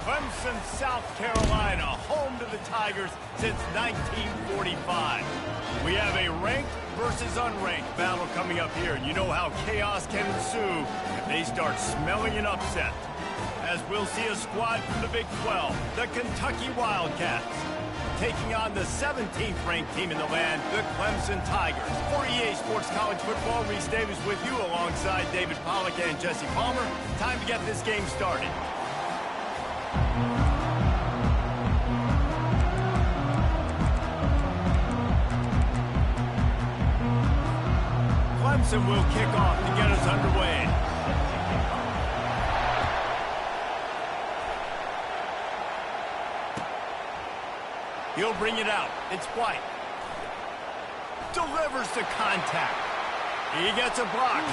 Clemson, South Carolina, home to the Tigers since 1945. We have a ranked versus unranked battle coming up here, and you know how chaos can ensue if they start smelling an upset. As we'll see a squad from the Big 12, the Kentucky Wildcats, taking on the 17th ranked team in the land, the Clemson Tigers. For EA Sports College Football, Reese Davis with you alongside David Pollack and Jesse Palmer. Time to get this game started. Clemson will kick off to get us underway. He'll bring it out. It's White. Delivers the contact. He gets a block.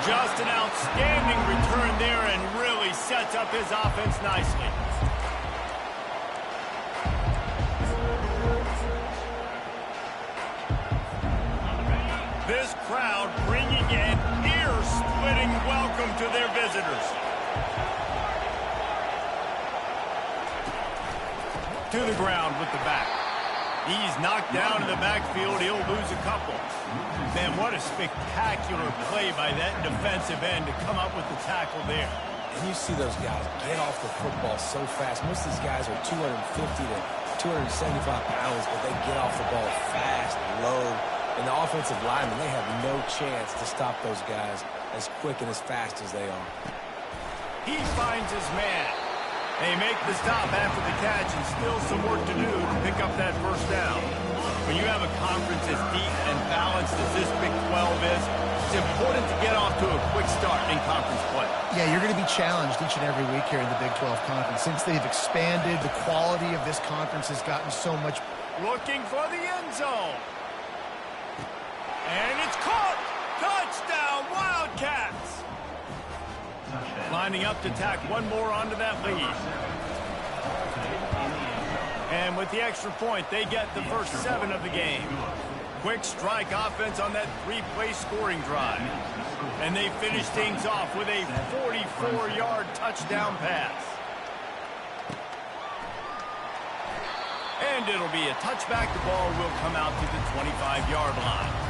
Just an outstanding return there and really sets up his offense nicely. This crowd bringing an ear-splitting welcome to their visitors. To the ground with the back. He's knocked down in the backfield. He'll lose a couple. Man, what a spectacular play by that defensive end to come up with the tackle there. And you see those guys get off the football so fast. Most of these guys are 250 to 275 pounds, but they get off the ball fast, low. And the offensive linemen, they have no chance to stop those guys as quick and as fast as they are. He finds his man. They make the stop after the catch and still some work to do to pick up that first down. When you have a conference as deep and balanced as this Big 12 is, it's important to get off to a quick start in conference play. Yeah, you're going to be challenged each and every week here in the Big 12 Conference. Since they've expanded, the quality of this conference has gotten so much. Looking for the end zone. And it's caught! Touchdown, Wildcats! Lining up to tack one more onto that lead. And with the extra point, they get the first 7 of the game. Quick strike offense on that 3-play scoring drive. And they finish things off with a 44-yard touchdown pass. And it'll be a touchback. The ball will come out to the 25-yard line.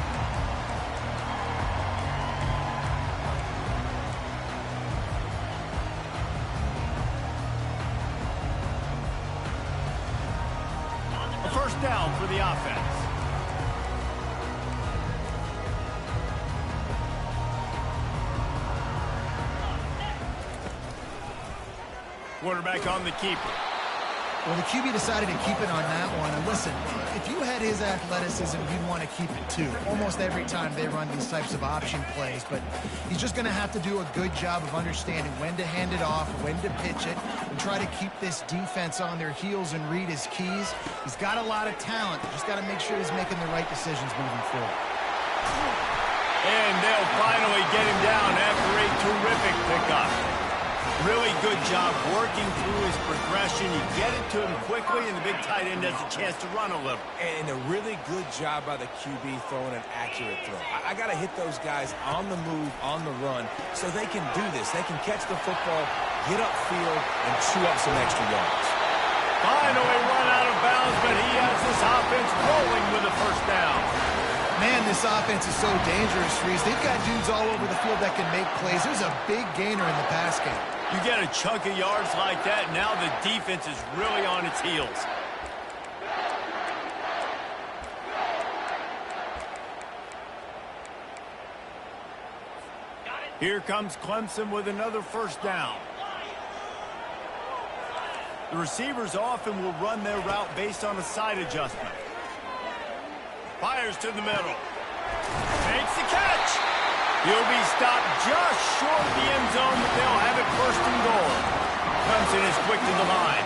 First down for the offense. Quarterback on the keeper. Well, the QB decided to keep it on that one. And listen, if you had his athleticism, you'd want to keep it too. Almost every time they run these types of option plays. But he's just going to have to do a good job of understanding when to hand it off, when to pitch it, and try to keep this defense on their heels and read his keys. He's got a lot of talent. Just got to make sure he's making the right decisions moving forward. And they'll finally get him down after a terrific pickup. Really good job working through his progression. You get it to him quickly, and the big tight end has a chance to run a little. And a really good job by the QB throwing an accurate throw. I got to hit those guys on the move, on the run, so they can do this. They can catch the football, get upfield, and chew up some extra yards. Finally run out of bounds, but he has this offense rolling with a first down. Man, this offense is so dangerous, Reese. They've got dudes all over the field that can make plays. There's a big gainer in the pass game. You get a chunk of yards like that, now the defense is really on its heels. Here comes Clemson with another first down. The receivers often will run their route based on a side adjustment. Fires to the middle. Makes the catch. He'll be stopped just short of the end zone, but they'll have it first and goal. Clemson is quick to the line.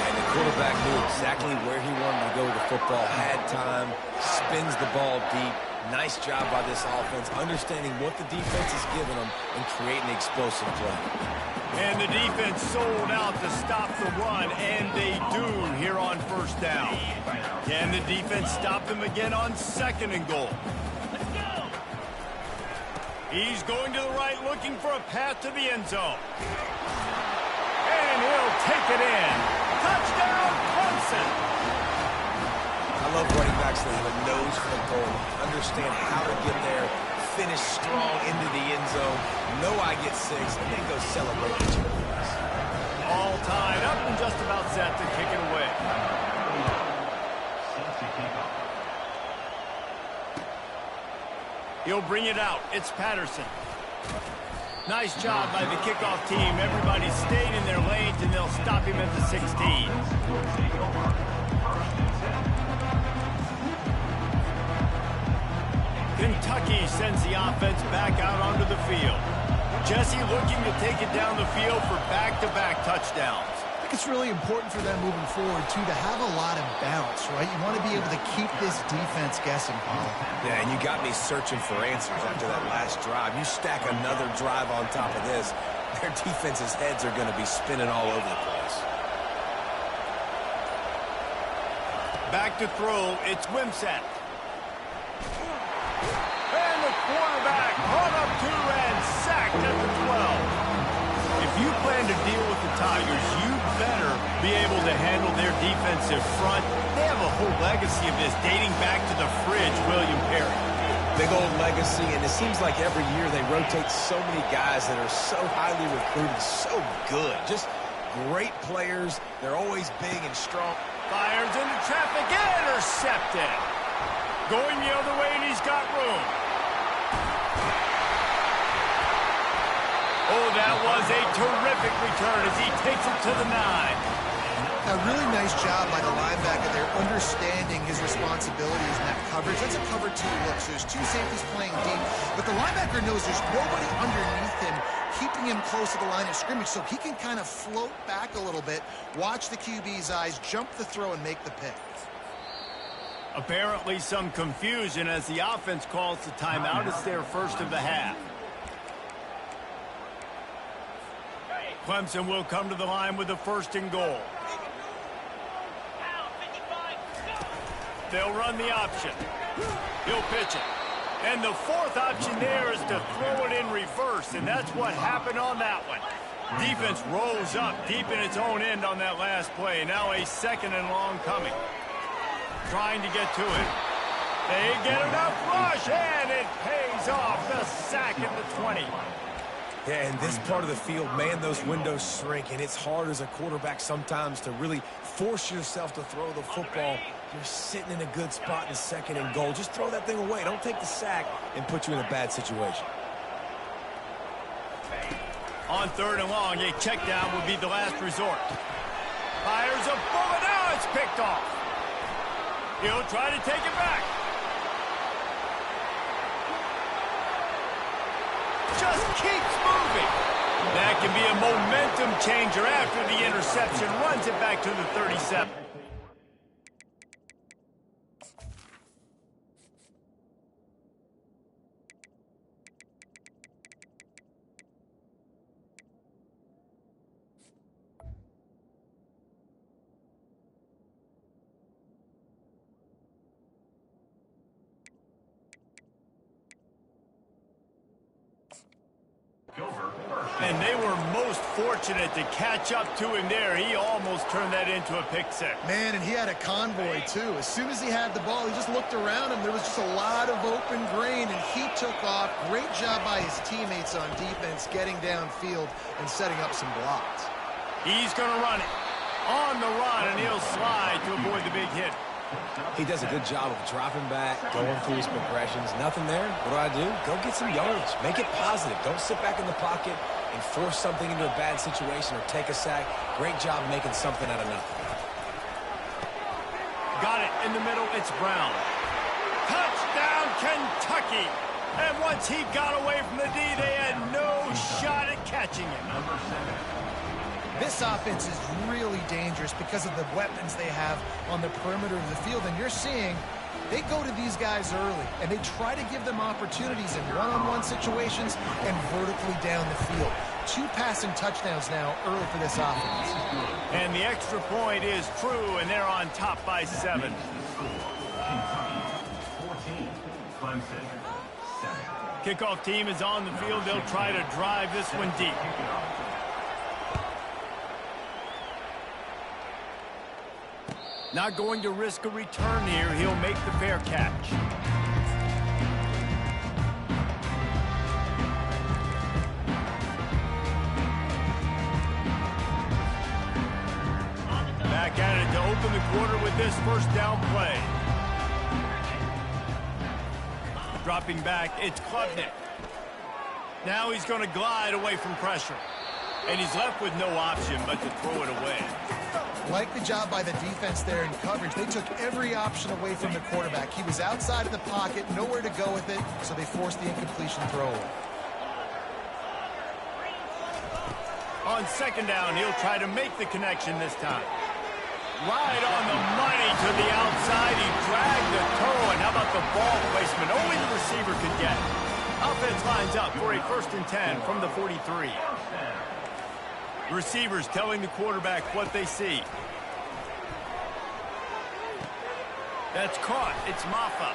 And the quarterback knew exactly where he wanted to go with the football, had time, spins the ball deep. Nice job by this offense, understanding what the defense is giving them and creating explosive play. And the defense sold out to stop the run, and they do here on first down. Can the defense stop them again on second and goal? He's going to the right, looking for a path to the end zone. And he'll reach for the goal, understand how to get there, finish strong into the end zone, know I get 6, and then go celebrate the cheerleaders. All tied up and just about set to kick it away. He'll bring it out. It's Patterson. Nice job by the kickoff team. Everybody stayed in their lanes, and they'll stop him at the 16. Kentucky sends the offense back out onto the field. Jesse looking to take it down the field for back-to-back touchdowns. I think it's really important for them moving forward, too, to have a lot of bounce, right? You want to be able to keep this defense guessing, Paul. Yeah, and you got me searching for answers after that last drive. You stack another drive on top of this, their defense's heads are going to be spinning all over the place. Back to throw, it's Wimsatt. And the quarterback run up 2 and sacked at the 12. If you plan to deal with the Tigers, you better be able to handle their defensive front. They have a whole legacy of this dating back to the fridge, William Perry. Big old legacy, and it seems like every year they rotate so many guys that are so highly recruited, so good. Just great players. They're always big and strong. Fires into traffic, intercepted. Going the other way, and he's got room. Oh, that was a terrific return as he takes it to the 9. A really nice job by the linebacker there, understanding his responsibilities in that coverage. That's a cover 2 look, so there's 2 safeties playing deep, but the linebacker knows there's nobody underneath him keeping him close to the line of scrimmage, so he can kind of float back a little bit, watch the QB's eyes, jump the throw, and make the pick. Apparently some confusion as the offense calls the timeout. It's their first of the half. Clemson will come to the line with the 1st and goal. They'll run the option. He'll pitch it. And the 4th option there is to throw it in reverse, and that's what happened on that one. Defense rose up deep in its own end on that last play. Now a 2nd and long coming. Trying to get to it. They get enough rush, and it pays off. The sack at the 20. Yeah, in this part of the field, man, those windows shrink, and it's hard as a quarterback sometimes to really force yourself to throw the football. You're sitting in a good spot in 2nd and goal. Just throw that thing away. Don't take the sack and put you in a bad situation. On 3rd and long, a check down would be the last resort. Fires a bullet. Now it's picked off. He'll try to take it back. Just keeps moving. That can be a momentum changer after the interception. Runs it back to the 37. And they were most fortunate to catch up to him there. He almost turned that into a pick six. Man, and he had a convoy, too. As soon as he had the ball, he just looked around him. There was just a lot of open grain, and he took off. Great job by his teammates on defense, getting downfield and setting up some blocks. He's going to run it. On the run, and he'll slide to avoid the big hit. He does a good job of dropping back, going through his progressions. Nothing there. What do? Go get some yards. Make it positive. Don't sit back in the pocket and force something into a bad situation or take a sack. Great job making something out of nothing. Got it in the middle. It's Brown. Touchdown, Kentucky. And once he got away from the D, they had no shot at catching him. This offense is really dangerous because of the weapons they have on the perimeter of the field. And you're seeing they go to these guys early, and they try to give them opportunities in one-on-one situations and vertically down the field. 2 passing touchdowns now early for this offense. And the extra point is true, and they're on top by 7. Kickoff team is on the field. They'll try to drive this one deep. Not going to risk a return here. He'll make the fair catch. Back at it to open the quarter with this first down play. Dropping back, it's Klubnik. Now he's going to glide away from pressure. And he's left with no option but to throw it away. Like the job by the defense there in coverage. They took every option away from the quarterback. He was outside of the pocket, nowhere to go with it, so they forced the incompletion throw away. On second down, he'll try to make the connection this time. Right on the money to the outside. He dragged the toe, and how about the ball placement? Only the receiver could get it. Offense lines up for a 1st and 10 from the 43. Receivers telling the quarterback what they see. That's caught. It's Maffa.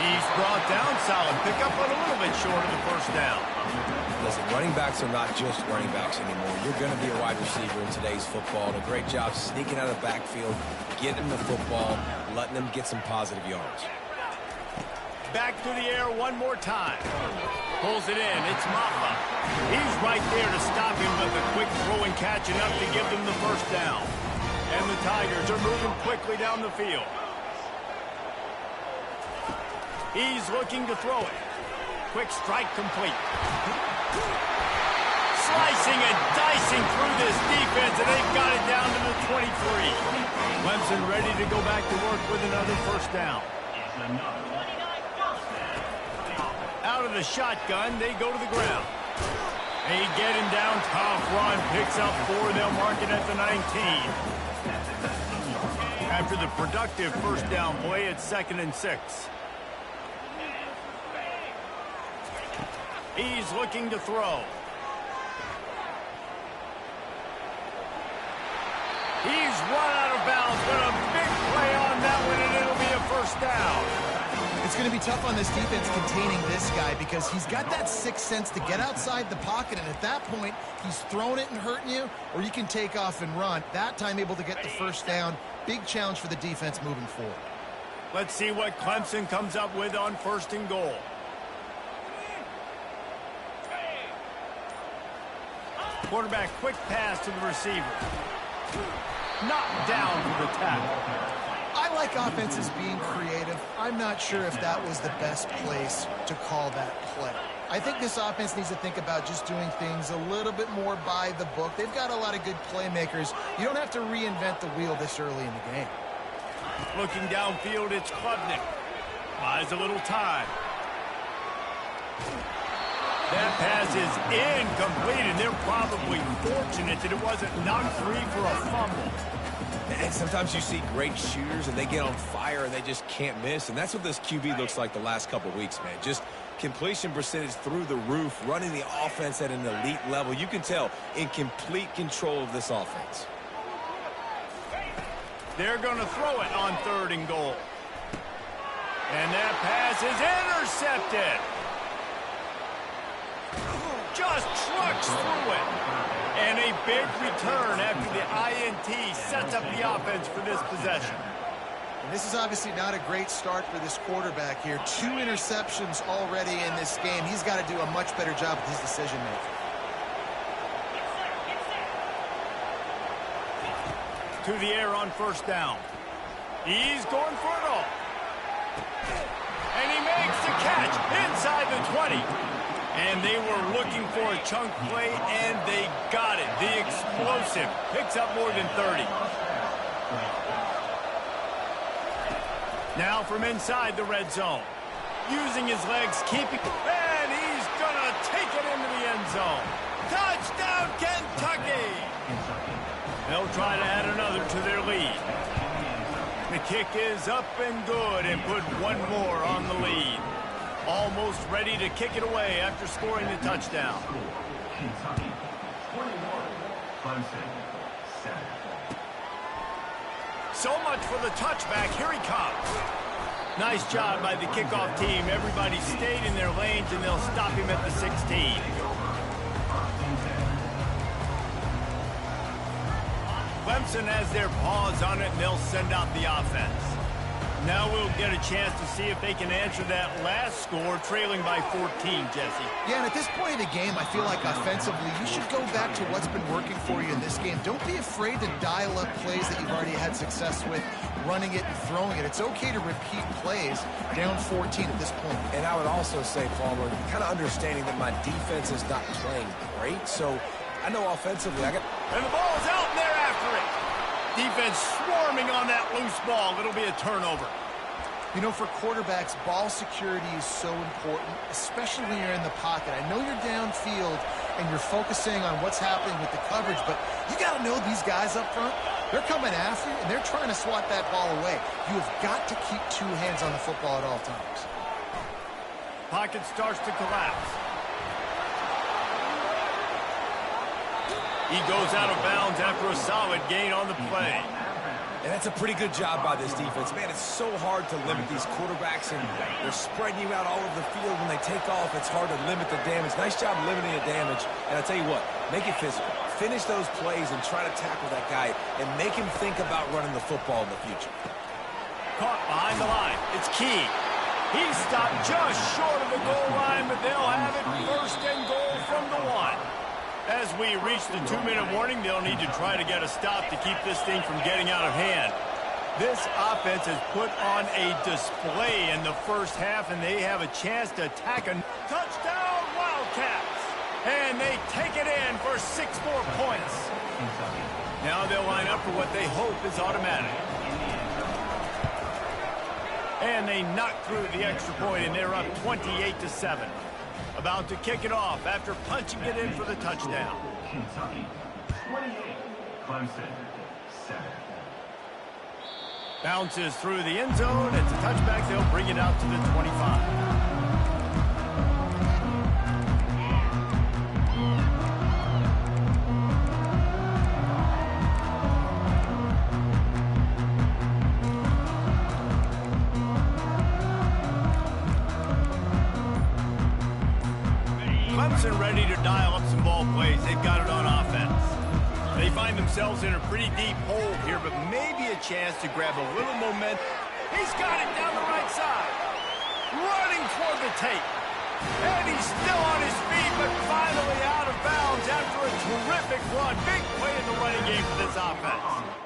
He's brought down. Solid pickup, but a little bit short of the first down. Listen, running backs are not just running backs anymore. You're going to be a wide receiver in today's football. And a great job sneaking out of the backfield, getting them the football, letting them get some positive yards. Back to the air one more time. Pulls it in. It's Maffa. He's right there to stop him, but the quick throw and catch enough to give them the first down. And the Tigers are moving quickly down the field. He's looking to throw it. Quick strike complete. Slicing and dicing through this defense, and they've got it down to the 23. Clemson ready to go back to work with another first down. Out of the shotgun, they go to the ground. They get him down, tough run, picks up 4, they'll mark it at the 19. After the productive first down play, it's 2nd and 6. He's looking to throw. He's run out of bounds, but a big play on that one, and it'll be a first down. It's going to be tough on this defense containing this guy because he's got that sixth sense to get outside the pocket, and at that point, he's throwing it and hurting you, or you can take off and run. That time able to get the first down. Big challenge for the defense moving forward. Let's see what Clemson comes up with on 1st and goal. Quarterback, quick pass to the receiver. Knocked down for the tackle. I like offenses being creative. I'm not sure if that was the best place to call that play. I think this offense needs to think about just doing things a little bit more by the book. They've got a lot of good playmakers. You don't have to reinvent the wheel this early in the game. Looking downfield, it's Klubnik. Buys a little time. That pass is incomplete, and they're probably fortunate that it wasn't knocked free for a fumble. And sometimes you see great shooters, and they get on fire, and they just can't miss. And that's what this QB looks like the last couple weeks, man. Just completion percentage through the roof, running the offense at an elite level. You can tell in complete control of this offense. They're going to throw it on 3rd and goal. And that pass is intercepted. Just trucks through it. And a big return after the INT sets up the offense for this possession. And this is obviously not a great start for this quarterback here. 2 interceptions already in this game. He's got to do a much better job with his decision-making. To the air on 1st down. He's going for it all. And he makes the catch inside the 20. And they were looking for a chunk play, and they got it. The explosive picks up more than 30. Now from inside the red zone. Using his legs, keeping... And he's going to take it into the end zone. Touchdown, Kentucky! They'll try to add another to their lead. The kick is up and good and put one more on the lead. Almost ready to kick it away after scoring the touchdown. So much for the touchback. Here he comes. Nice job by the kickoff team. Everybody stayed in their lanes, and they'll stop him at the 16. Clemson has their paws on it, and they'll send out the offense. Now we'll get a chance to see if they can answer that last score, trailing by 14, Jesse. Yeah, and at this point of the game, I feel like offensively, you should go back to what's been working for you in this game. Don't be afraid to dial up plays that you've already had success with, running it and throwing it. It's okay to repeat plays down 14 at this point. And I would also say, Palmer, kind of understanding that my defense is not playing great, so I know offensively I got... And the ball is out, and they're after it. Defense swarming on that loose ball. It'll be a turnover. You know, for quarterbacks, ball security is so important, especially when you're in the pocket. I know you're downfield and you're focusing on what's happening with the coverage, but you got to know these guys up front, they're coming after you, and they're trying to swat that ball away. You have got to keep two hands on the football at all times. Pocket starts to collapse. He goes out of bounds after a solid gain on the play. And that's a pretty good job by this defense. Man, it's so hard to limit these quarterbacks, and they're spreading you out all over the field. When they take off, it's hard to limit the damage. Nice job limiting the damage. And I'll tell you what, make it physical. Finish those plays and try to tackle that guy and make him think about running the football in the future. Caught behind the line. It's Key. He stopped just short of the goal line, but they'll have it first and goal from the 1. As we reach the 2-minute warning, they'll need to try to get a stop to keep this thing from getting out of hand. This offense has put on a display in the first half, and they have a chance to attack a touchdown Wildcats. And they take it in for 6 more points. Now they'll line up for what they hope is automatic. And they knock through the extra point, and they're up 28-7. About to kick it off after punching it in for the touchdown. Kentucky, 28, Clemson, 7. Bounces through the end zone. It's a touchback. They'll bring it out to the 25. Clemson ready to dial up some ball plays. They've got it on offense. They find themselves in a pretty deep hole here, but maybe a chance to grab a little momentum. He's got it down the right side. Running toward the tape. And he's still on his feet, but finally out of bounds after a terrific run. Big play in the running game for this offense.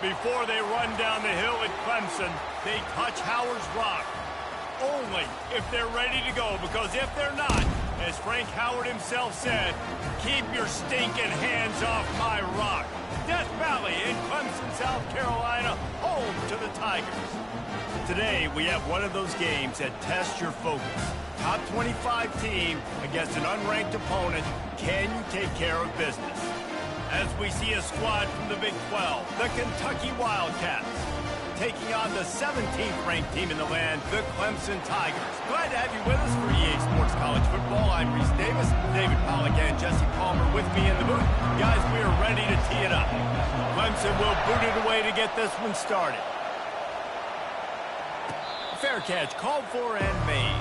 Before they run down the hill at Clemson, they touch Howard's rock. Only if they're ready to go, because if they're not, as Frank Howard himself said, keep your stinking hands off my rock. Death Valley in Clemson, South Carolina, home to the Tigers. Today, we have one of those games that tests your focus. Top 25 team against an unranked opponent. Can you take care of business? As we see a squad from the Big 12, the Kentucky Wildcats, taking on the 17th ranked team in the land, the Clemson Tigers. Glad to have you with us for EA Sports College Football. I'm Reese Davis, David Pollack and Jesse Palmer with me in the booth. Guys, we are ready to tee it up. Clemson will boot it away to get this one started. Fair catch called for and made.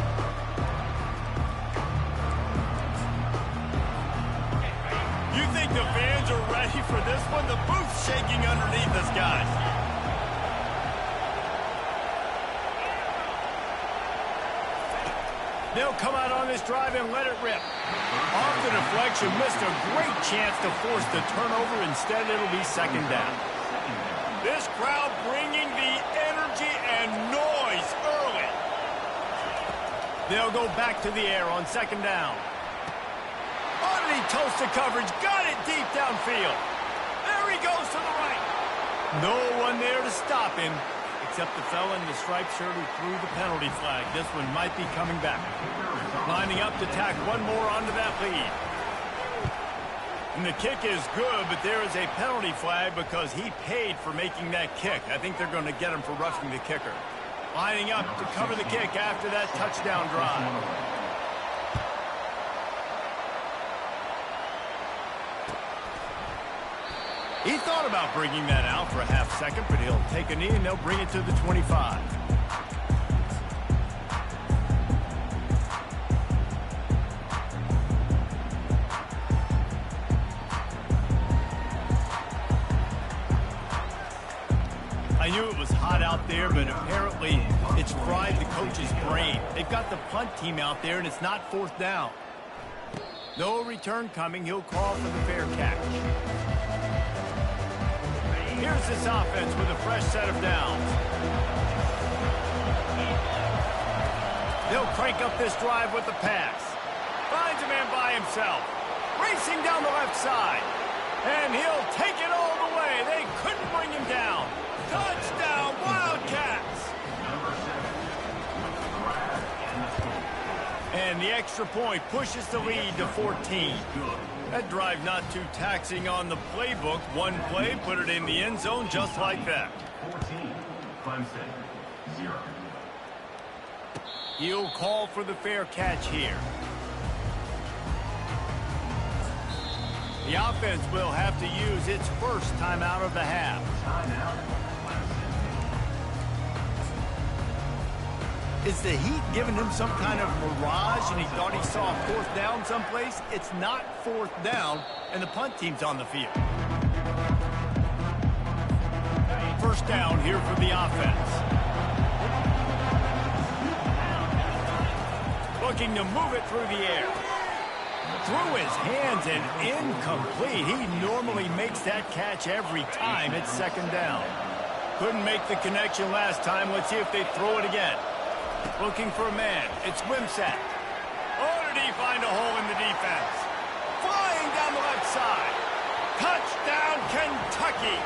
You think the fans are ready for this one? The booth's shaking underneath us, guys. They'll come out on this drive and let it rip. Off the deflection, missed a great chance to force the turnover. Instead, it'll be second down. This crowd bringing the energy and noise early. They'll go back to the air on second down. He toasted coverage, got it deep downfield. There he goes to the right. No one there to stop him, except the fella in the striped shirt who threw the penalty flag. This one might be coming back. Lining up to tack one more onto that lead. And the kick is good, but there is a penalty flag because he paid for making that kick. I think they're going to get him for roughing the kicker. Lining up to cover the kick after that touchdown drive. He thought about bringing that out for a half second, but he'll take a knee and they'll bring it to the 25. I knew it was hot out there, but apparently it's fried the coach's brain. They've got the punt team out there, and it's not fourth down. No return coming. He'll call for the fair catch. Here's this offense with a fresh set of downs. They'll crank up this drive with the pass. Finds a man by himself. Racing down the left side. And he'll take it all the way. They couldn't bring him down. Touchdown, Wildcats! And the extra point pushes the lead to 14. That drive not too taxing on the playbook. One play, put it in the end zone just like that. 14, Clemson, 0. He'll call for the fair catch here. The offense will have to use its first timeout of the half. Timeout, Clemson. Is the heat giving him some kind of mirage and he thought he saw a fourth down someplace? It's not fourth down, and the punt team's on the field. First down here for the offense. Looking to move it through the air. Through his hands and incomplete. He normally makes that catch every time. It's second down. Couldn't make the connection last time. Let's see if they throw it again. Looking for a man. It's Wimsatt. Oh, did he find a hole in the defense? Flying down the left side. Touchdown, Kentucky.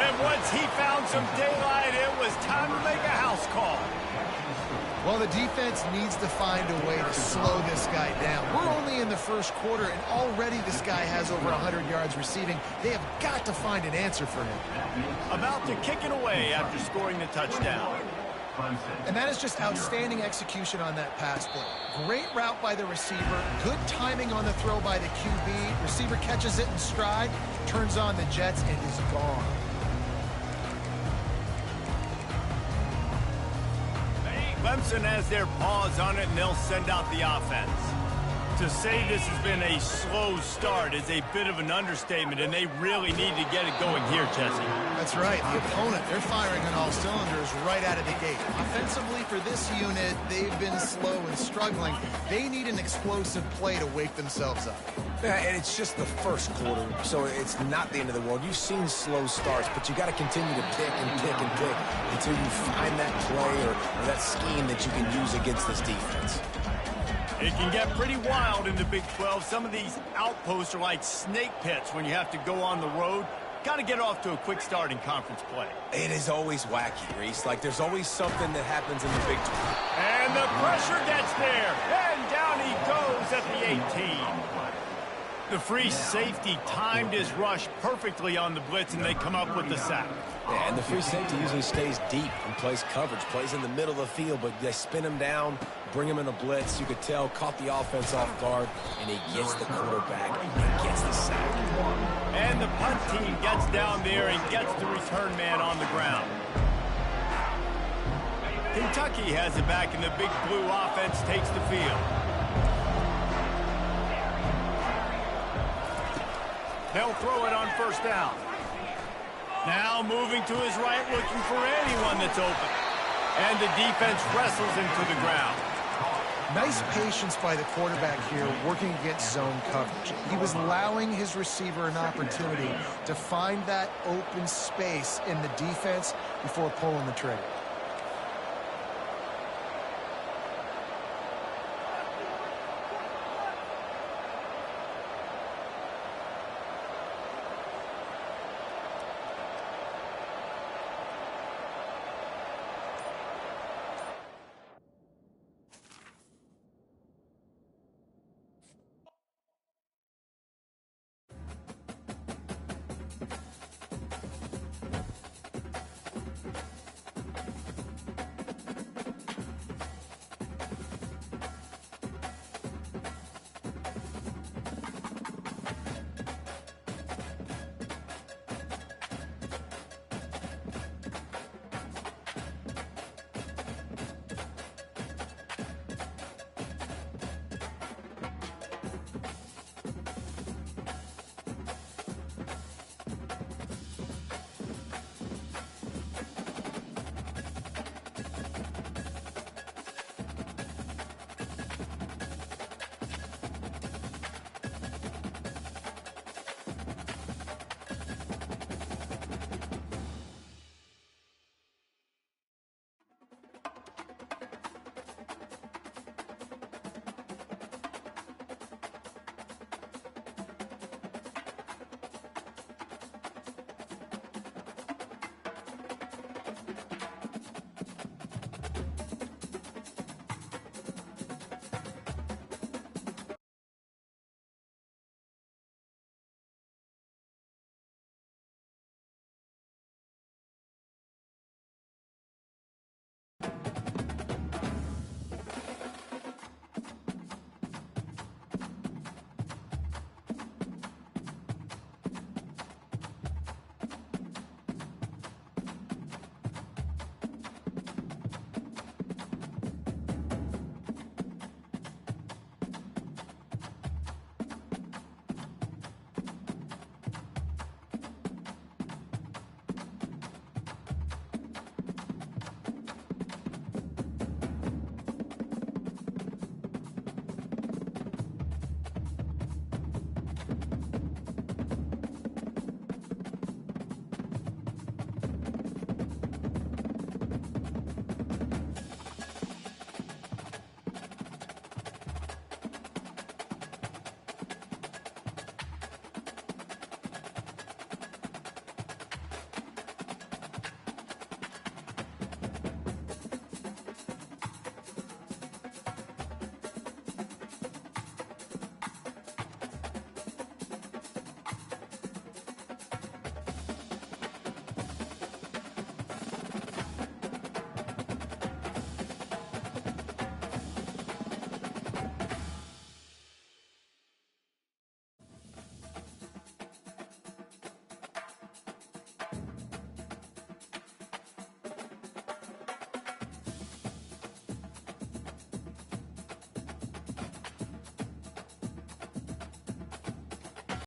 And once he found some daylight, it was time to make a house call. Well, the defense needs to find a way to slow this guy down. We're only in the first quarter, and already this guy has over 100 yards receiving. They have got to find an answer for him. About to kick it away after scoring the touchdown. And that is just outstanding execution on that pass play. Great route by the receiver. Good timing on the throw by the QB. Receiver catches it in stride, turns on the jets, and is gone. Clemson has their paws on it, and they'll send out the offense. To say this has been a slow start is a bit of an understatement, and they really need to get it going here, Jesse. That's right. The opponent, they're firing on all cylinders right out of the gate. Offensively for this unit, they've been slow and struggling. They need an explosive play to wake themselves up. Yeah, and it's just the first quarter, so it's not the end of the world. You've seen slow starts, but you got to continue to pick and pick and pick until you find that play or that scheme that you can use against this defense. It can get pretty wild in the Big 12. Some of these outposts are like snake pits when you have to go on the road. Got to get off to a quick start in conference play. It is always wacky, Reese. Like, there's always something that happens in the Big 12. And the pressure gets there. And down he goes at the 18. The free safety timed his rush perfectly on the blitz, and they come up with the sack. Yeah, and the free safety usually stays deep and plays coverage, plays in the middle of the field, but they spin him down, bring him in a blitz. You could tell, caught the offense off guard, and he gets the quarterback and gets the sack. And the punt team gets down there and gets the return man on the ground. Kentucky has it back, and the Big Blue offense takes the field. They'll throw it on first down. Now moving to his right, looking for anyone that's open. And the defense wrestles him to the ground. Nice patience by the quarterback here, working against zone coverage. He was allowing his receiver an opportunity to find that open space in the defense before pulling the trigger.